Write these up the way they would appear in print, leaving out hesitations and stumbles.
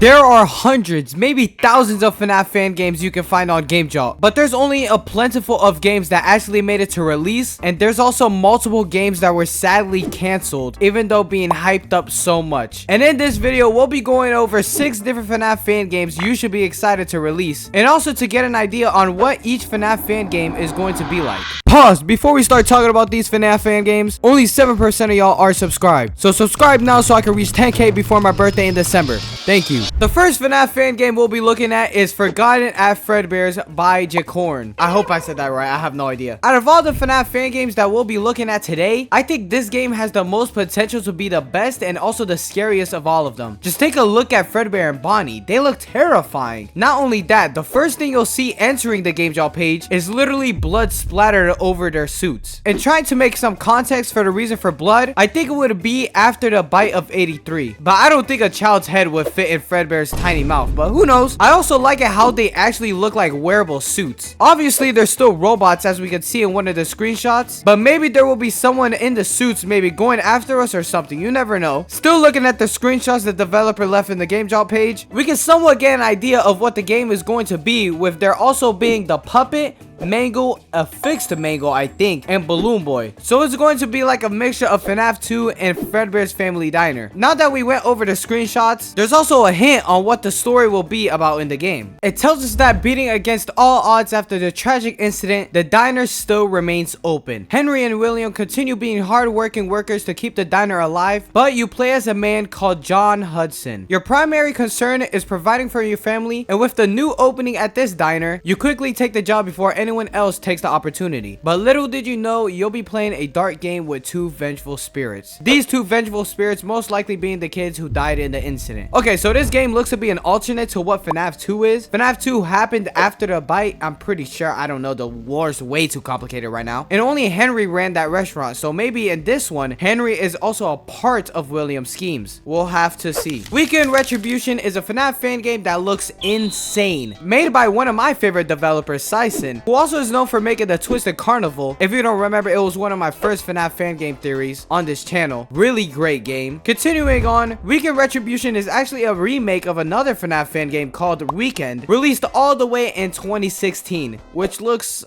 There are hundreds, maybe thousands of FNAF fan games you can find on GameJolt, but there's only a plentiful of games that actually made it to release, and there's also multiple games that were sadly canceled, even though being hyped up so much. And in this video, we'll be going over 6 different FNAF fan games you should be excited to release, and also to get an idea on what each FNAF fan game is going to be like. Pause, before we start talking about these FNAF fan games, only 7% of y'all are subscribed, so subscribe now so I can reach 10K before my birthday in December. Thank you. The first FNAF fan game we'll be looking at is Forgotten at Fredbears by Jacorn. I hope I said that right. I have no idea. Out of all the FNAF fan games that we'll be looking at today, I think this game has the most potential to be the best and also the scariest of all of them. Just take a look at Fredbear and Bonnie. They look terrifying. Not only that, the first thing you'll see entering the GameJolt page is literally blood splattered over their suits. And trying to make some context for the reason for blood, I think it would be after the bite of 83. But I don't think a child's head would fit in Fredbear's tiny mouth, but who knows. I also like it how they actually look like wearable suits. Obviously they're still robots, as we can see in one of the screenshots, but maybe there will be someone in the suits maybe going after us or something. You never know. Still looking at the screenshots the developer left in the GameJolt page, we can somewhat get an idea of what the game is going to be, with there also being the puppet, Mangle, a fixed Mangle I think, and Balloon Boy. So it's going to be like a mixture of FNAF 2 and Fredbear's Family Diner. Now that we went over the screenshots, there's also a hint on what the story will be about in the game. It tells us that beating against all odds after the tragic incident, the diner still remains open. Henry and William continue being hard-working workers to keep the diner alive, but you play as a man called John Hudson. Your primary concern is providing for your family, and with the new opening at this diner, you quickly take the job before anyone else takes the opportunity. But little did you know, you'll be playing a dark game with 2 vengeful spirits. These 2 vengeful spirits most likely being the kids who died in the incident. Okay, so this game looks to be an alternate to what FNAF 2 is. FNAF 2 happened after the bite, I'm pretty sure. I don't know, the war's way too complicated right now. And only Henry ran that restaurant, so maybe in this one, Henry is also a part of William's schemes. We'll have to see. Weekend Retribution is a FNAF fan game that looks insane. Made by one of my favorite developers, Sison, who also is known for making the Twisted Carnival. If you don't remember, it was one of my first FNAF fan game theories on this channel. Really great game. Continuing on, Weekend Retribution is actually a remake of another FNAF fan game called Weekend, released all the way in 2016, which looks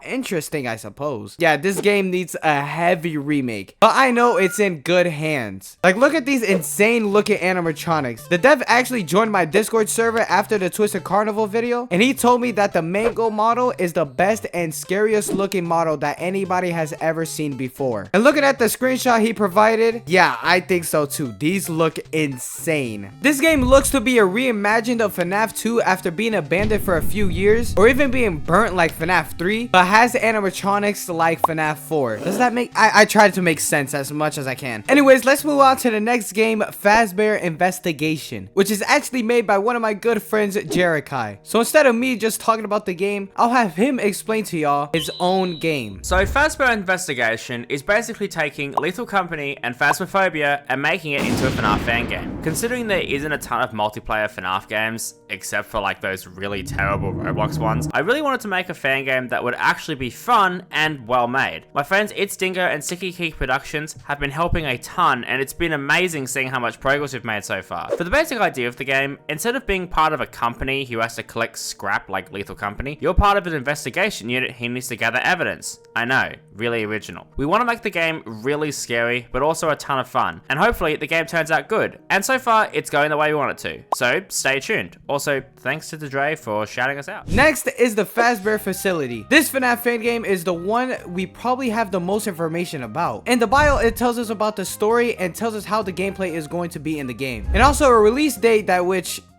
interesting, I suppose. Yeah, this game needs a heavy remake, but I know it's in good hands. Like, look at these insane looking animatronics. The dev actually joined my Discord server after the Twisted Carnival video, and he told me that the Mango model is the best and scariest looking model that anybody has ever seen before. And looking at the screenshot he provided, yeah, I think so too. These look insane. This game looks to be a reimagined of FNAF 2 after being abandoned for a few years, or even being burnt like FNAF 3, but has animatronics like FNAF 4. Does that make... I tried to make sense as much as I can. Anyways, let's move on to the next game, Fazbear Investigation, which is actually made by one of my good friends, Jerikai. So instead of me just talking about the game, I'll have him explain to y'all his own game. So Fazbear Investigation is basically taking Lethal Company and Phasmophobia and making it into a FNAF fan game. Considering there isn't a ton of multiplayer FNAF games, except for like those really terrible Roblox ones, I really wanted to make a fan game that would actually be fun and well made. My friends It's Dingo and Sticky Key Productions have been helping a ton, and it's been amazing seeing how much progress we've made so far. For the basic idea of the game, instead of being part of a company who has to collect scrap like Lethal Company, you're part of an investigation unit who needs to gather evidence. I know, really original. We want to make the game really scary, but also a ton of fun, and hopefully the game turns out good. And so far, it's going the way we want it to. So stay tuned. Also, thanks to Duhdre for shouting us out. Next is the Fazbear Facility. This FNAF fan game is the one we probably have the most information about. In the bio, it tells us about the story and tells us how the gameplay is going to be in the game. And also a release date that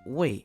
wait.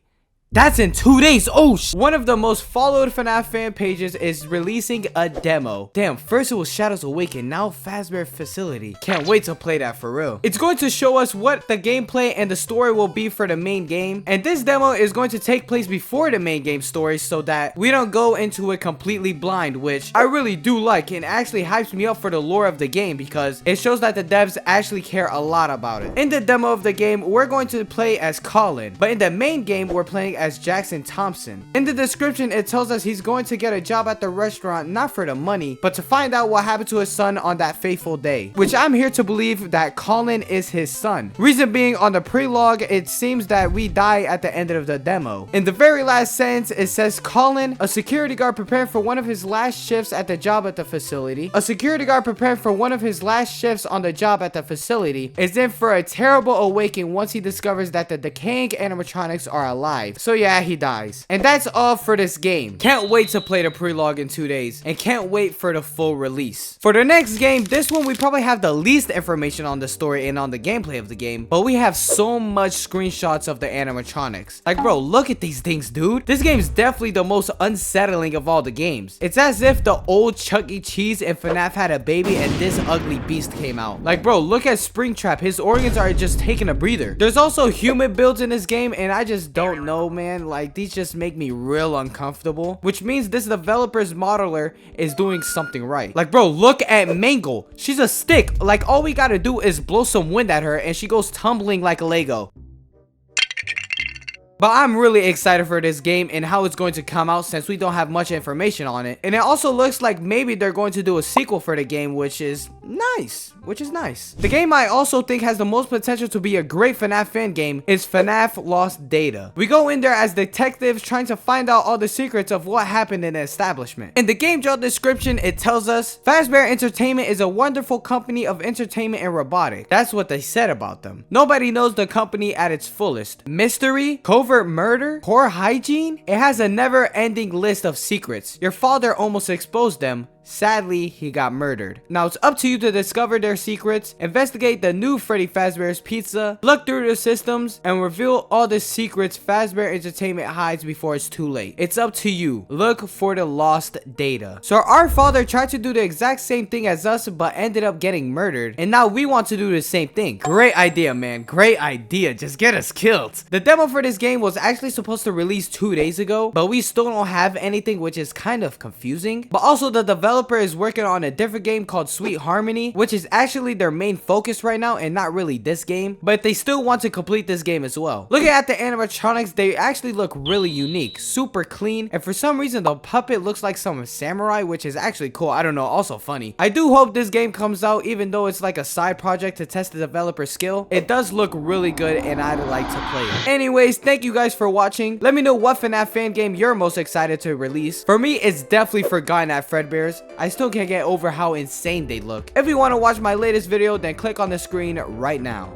That's in 2 days. Oh, one of the most followed FNAF fan pages is releasing a demo. Damn, first it was Shadows Awaken, now Fazbear Facility. Can't wait to play that for real. It's going to show us what the gameplay and the story will be for the main game. And this demo is going to take place before the main game story so that we don't go into it completely blind, which I really do like and actually hypes me up for the lore of the game because it shows that the devs actually care a lot about it. In the demo of the game, we're going to play as Colin, but in the main game, we're playing as Jackson Thompson. In the description, it tells us he's going to get a job at the restaurant not for the money, but to find out what happened to his son on that fateful day, which I'm here to believe that Colin is his son. Reason being, on the pre-log, it seems that we die at the end of the demo. In the very last sentence, it says Colin, a security guard preparing for one of his last shifts at the job at the facility. A security guard preparing for one of his last shifts on the job at the facility is in for a terrible awakening once he discovers that the decaying animatronics are alive. So yeah, he dies. And that's all for this game. Can't wait to play the pre-log in 2 days, and can't wait for the full release. For the next game, this one we probably have the least information on the story and on the gameplay of the game, but we have so much screenshots of the animatronics. Like, bro, look at these things, dude. This game is definitely the most unsettling of all the games. It's as if the old Chuck E. Cheese and FNAF had a baby and this ugly beast came out. Like, bro, look at Springtrap. His organs are just taking a breather. There's also human builds in this game, and I just don't know, man. Like, these just make me real uncomfortable, which means this developer's modeler is doing something right. Like, bro, look at Mangle. She's a stick. Like, all we gotta do is blow some wind at her and she goes tumbling like a Lego. But I'm really excited for this game and how it's going to come out since we don't have much information on it. And it also looks like maybe they're going to do a sequel for the game, which is nice. The game I also think has the most potential to be a great FNAF fan game is FNAF Lost Data. We go in there as detectives trying to find out all the secrets of what happened in the establishment. In the game job description, it tells us, Fazbear Entertainment is a wonderful company of entertainment and robotics. That's what they said about them. Nobody knows the company at its fullest. Mystery, covert murder, poor hygiene. It has a never-ending list of secrets. Your father almost exposed them. Sadly, he got murdered. Now it's up to you to discover their secrets, investigate the new Freddy Fazbear's Pizza, look through the systems, and reveal all the secrets Fazbear Entertainment hides before it's too late. It's up to you. Look for the lost data. So our father tried to do the exact same thing as us, but ended up getting murdered, and now we want to do the same thing. Great idea, man. Great idea. Just get us killed. The demo for this game was actually supposed to release 2 days ago, but we still don't have anything, which is kind of confusing. But also, the developer is working on a different game called Sweet Harmony, which is actually their main focus right now and not really this game, but they still want to complete this game as well. Looking at the animatronics, they actually look really unique, super clean, and for some reason the puppet looks like some samurai, which is actually cool. I don't know, also funny. I do hope this game comes out, even though it's like a side project to test the developer's skill. It does look really good and I'd like to play it. Anyways, thank you guys for watching. Let me know what FNAF fan game you're most excited to release. For me, it's definitely Forgotten at Fredbears. I still can't get over how insane they look. If you want to watch my latest video, then click on the screen right now.